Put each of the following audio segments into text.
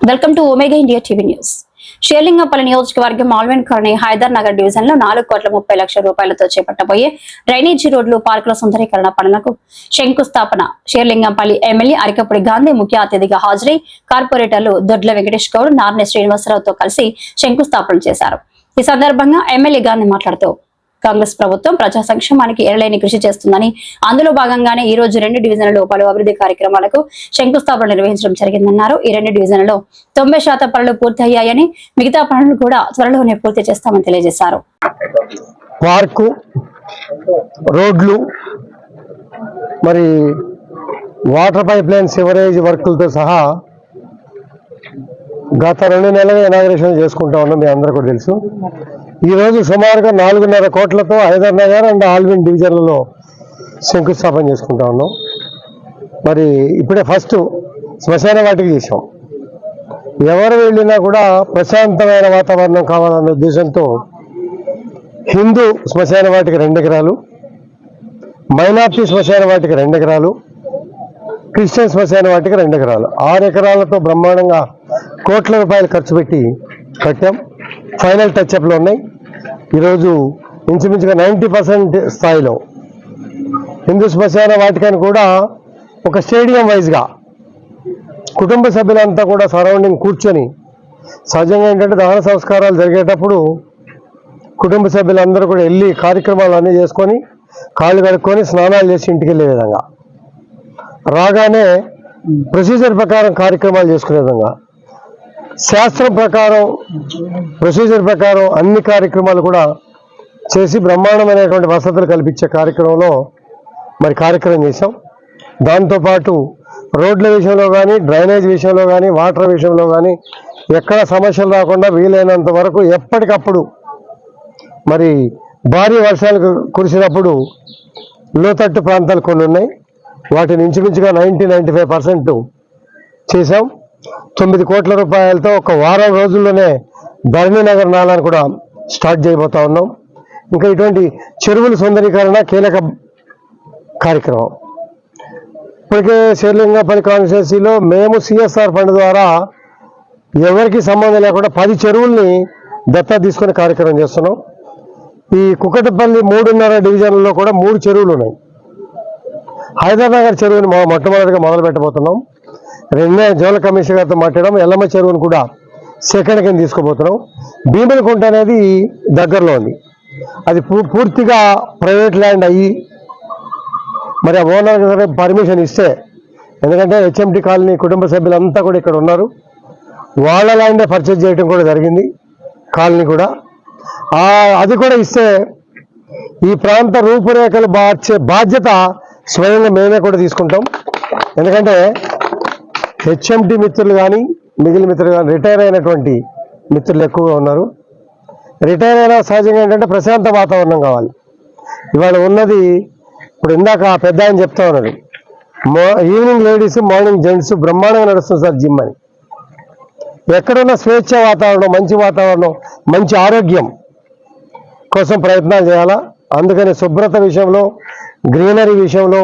Welcome to omega India TV news. Serilingampally నియోజకవర్గం Alwal colony Hyder Nagar division లో 4,30,00,000 చేపట్టబోయే drainage రోడ్లు పార్కుల సుందరీకరణ పనులకు శంకుస్థాపన షేర్లింగంపల్లి ఎమ్మెల్యే అరికపూడి గాంధీ ముఖ్య అతిథిగా హాజరై కార్పొరేటర్లు దొడ్ల వెంకటేష్ గౌడ్, నార్నే శ్రీనివాసరావుతో కలిసి శంకుస్థాపన చేశారు. ఈ సందర్భంగా ఎమ్మెల్యే గాంధీ మాట్లాడుతూ కాంగ్రెస్ ప్రభుత్వం ప్రజా సంక్షేమానికి ఎరలేని కృషి చేస్తుందని, అందులో భాగంగానే ఈ రోజు 2 డివిజన్లలో పలు అభివృద్ధి కార్యక్రమాలకు శంకుస్థాపన నిర్వహించడం జరిగిందన్నారు. ఈ 2 డివిజన్లలో 90% పనులు పూర్తి అయ్యాయని, మిగతా పనులు కూడా త్వరలోనే పూర్తి చేస్తామని తెలియజేశారు. పార్కు, రోడ్లు, మరి వాటర్ పైప్ లైన్, సివరేజ్ వర్కులతో సహా గత 2 నెలలుగా ఇనాగ్రేషన్ చేసుకుంటా ఉన్నాం. మీ అందరూ కూడా తెలుసు. ఈరోజు సుమారుగా 4.5 కోట్లతో హైదర్ నగర్ అండ్ ఆల్విన్ డివిజన్లలో శంకుస్థాపన చేసుకుంటా ఉన్నాం. మరి ఇప్పుడే ఫస్ట్ శ్మశాన వాటికి చేసాం. ఎవరు వెళ్ళినా కూడా ప్రశాంతమైన వాతావరణం కావాలన్న ఉద్దేశంతో హిందూ శ్మశాన వాటికి 2 ఎకరాలు, మైనార్టీ శ్మశాన వాటికి 2 ఎకరాలు, క్రిస్టియన్ శ్మశాన వాటికి 2 ఎకరాలు, 6 ఎకరాలతో బ్రహ్మాండంగా కోట్ల రూపాయలు ఖర్చు పెట్టి కట్టాం. ఫైనల్ టచ్అప్లు ఉన్నాయి. ఈరోజు ఇంచుమించుగా 90% స్థాయిలో హిందూ శ్మశాన వాటికని కూడా ఒక స్టేడియం వైజ్గా కుటుంబ సభ్యులంతా కూడా సరౌండింగ్ కూర్చొని, సహజంగా ఏంటంటే దహన సంస్కారాలు జరిగేటప్పుడు కుటుంబ సభ్యులందరూ కూడా వెళ్ళి కార్యక్రమాలు అన్నీ చేసుకొని కాళ్ళు కడుక్కొని స్నానాలు చేసి ఇంటికి వెళ్ళే విధంగా, రాగానే ప్రొసీజర్ ప్రకారం కార్యక్రమాలు చేసుకునే విధంగా, శాస్త్రం ప్రకారం ప్రొసీజర్ ప్రకారం అన్ని కార్యక్రమాలు కూడా చేసి బ్రహ్మాండమైనటువంటి వసతులు కల్పించే కార్యక్రమంలో మరి కార్యక్రమం చేశాం. దాంతోపాటు రోడ్ల విషయంలో కానీ, డ్రైనేజ్ విషయంలో కానీ, వాటర్ విషయంలో కానీ ఎక్కడ సమస్యలు రాకుండా వీలైనంత వరకు ఎప్పటికప్పుడు మరి భారీ వర్షాలు కురిసినప్పుడు లోతట్టు ప్రాంతాలు కొన్ని ఉన్నాయి, వాటిని ఇంచుమించుగా 90-95% చేశాం. 9 కోట్ల రూపాయలతో ఒక వారం రోజుల్లోనే ధరణి నగర్ నాలాను కూడా స్టార్ట్ చేయబోతా ఉన్నాం. ఇంకా ఇటువంటి చెరువుల సుందరీకరణ కీలక కార్యక్రమం. ఇప్పటికే షేర్లింగంపల్లి కాన్స్టిట్యున్సీలో మేము సిఎస్ఆర్ ఫండ్ ద్వారా ఎవరికి సంబంధం లేకుండా 10 చెరువుల్ని దత్తా తీసుకునే కార్యక్రమం చేస్తున్నాం. ఈ కుకటపల్లి 3.5 డివిజన్లలో కూడా 3 చెరువులు ఉన్నాయి. హైదర్ నగర్ చెరువుని మొట్టమొదటిగా మొదలు పెట్టబోతున్నాం. 2 జోనల్ కమిషనర్ గారితో మాట్లాడడం. ఎల్లమ్మ చెరువును కూడా సెకండ్ కింద తీసుకోబోతున్నాం. భీములకుంట అనేది దగ్గరలో ఉంది. అది పూర్తిగా ప్రైవేట్ ల్యాండ్ అయ్యి మరి ఆ ఓనర్ పర్మిషన్ ఇస్తే, ఎందుకంటే హెచ్ఎంటి కాలనీ కుటుంబ సభ్యులంతా కూడా ఇక్కడ ఉన్నారు, వాళ్ళ ల్యాండే పర్చేజ్ చేయడం కూడా జరిగింది. కాలనీ కూడా అది కూడా ఇస్తే ఈ ప్రాంత రూపురేఖలు మార్చే బాధ్యత స్వయంగా మేమే కూడా తీసుకుంటాం. ఎందుకంటే హెచ్ఎంటి మిత్రులు కానీ, మిగిలిన మిత్రులు కానీ, రిటైర్ అయినటువంటి మిత్రులు ఎక్కువగా ఉన్నారు. రిటైర్ అయినా సహజంగా ఏంటంటే ప్రశాంత వాతావరణం కావాలి. ఇవాళ ఉన్నది ఇప్పుడు ఇందాక పెద్ద ఆయన చెప్తా ఉన్నది, ఈవినింగ్ లేడీస్, మార్నింగ్ జెంట్స్ బ్రహ్మాండంగా నడుస్తుంది సార్ జిమ్ అని. ఎక్కడున్న స్వేచ్ఛ వాతావరణం, మంచి వాతావరణం, మంచి ఆరోగ్యం కోసం ప్రయత్నాలు చేయాలా. అందుకని శుభ్రత విషయంలో, గ్రీనరీ విషయంలో,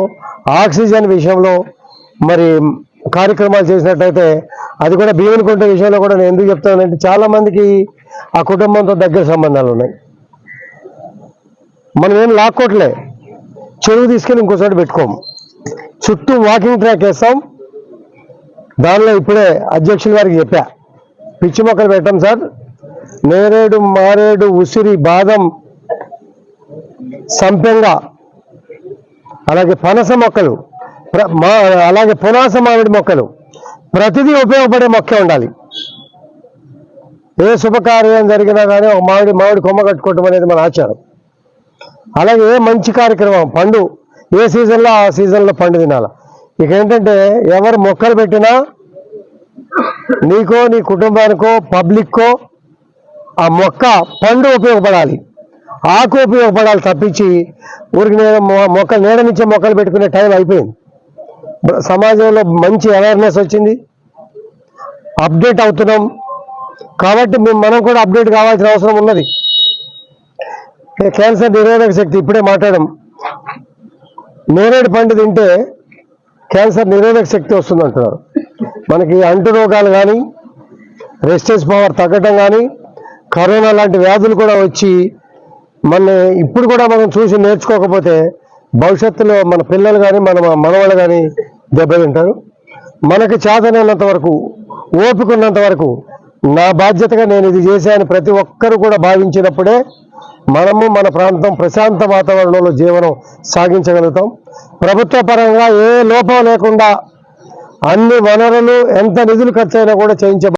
ఆక్సిజన్ విషయంలో మరి కార్యక్రమాలు చేసినట్టయితే, అది కూడా భీములకుంట విషయంలో కూడా నేను ఎందుకు చెప్తానంటే చాలా మందికి ఆ కుటుంబంతో దగ్గర సంబంధాలు ఉన్నాయి. మనం ఏం లాక్కోట్లే, చెరువు తీసుకెళ్ళి ఇంకోసారి పెట్టుకోము, చుట్టూ వాకింగ్ ట్రాక్ వేస్తాం. దానిలో ఇప్పుడే అధ్యక్షుల వారికి చెప్పా, పిచ్చి మొక్కలు పెట్టాం సార్. నేరేడు, మారేడు, ఉసిరి, బాదం, సంపెంగ, అలాగే పనస మొక్కలు, అలాగే పునాస మామిడి మొక్కలు, ప్రతిదీ ఉపయోగపడే మొక్కే ఉండాలి. ఏ శుభకార్యం జరిగినా కానీ ఒక మామిడి కొమ్మ కట్టుకోవటం అనేది మన ఆచారం. అలాగే ఏ మంచి కార్యక్రమం, పండు ఏ సీజన్లో ఆ సీజన్లో పండు తినాలి. ఇక ఏంటంటే ఎవరు మొక్కలు పెట్టినా నీకో, నీ కుటుంబానికో, పబ్లిక్కో ఆ మొక్క పండు ఉపయోగపడాలి, ఆకు ఉపయోగపడాలి తప్పించి ఊరికి మొక్కలు నీడనిచ్చే మొక్కలు పెట్టుకునే టైం అయిపోయింది. సమాజంలో మంచి అవేర్నెస్ వచ్చింది, అప్డేట్ అవుతున్నాం. కాబట్టి మనం కూడా అప్డేట్ కావాల్సిన అవసరం ఉన్నది. క్యాన్సర్ నిరోధక శక్తి ఇప్పుడే మాట్లాడడం, నేరేడు పండు తింటే క్యాన్సర్ నిరోధక శక్తి వస్తుంది అంటున్నారు. మనకి అంటు రోగాలు కానీ రెసిస్టెన్స్ పవర్ తగ్గటం కానీ కరోనా లాంటి వ్యాధులు కూడా వచ్చి ఇప్పుడు కూడా మనం చూసి నేర్చుకోకపోతే భవిష్యత్తులో మన పిల్లలు కానీ మన మనవాళ్ళు కానీ దెబ్బతింటారు. మనకి చేతనైనంత వరకు, ఓపిక ఉన్నంత వరకు నా బాధ్యతగా నేను ఇది చేశాను ప్రతి ఒక్కరూ కూడా భావించినప్పుడే మనము మన ప్రాంతం ప్రశాంత వాతావరణంలో జీవనం సాగించగలుగుతాం. ప్రభుత్వ పరంగా ఏ లోపం లేకుండా అన్ని వనరులు ఎంత నిధులు ఖర్చు అయినా కూడా చేయించే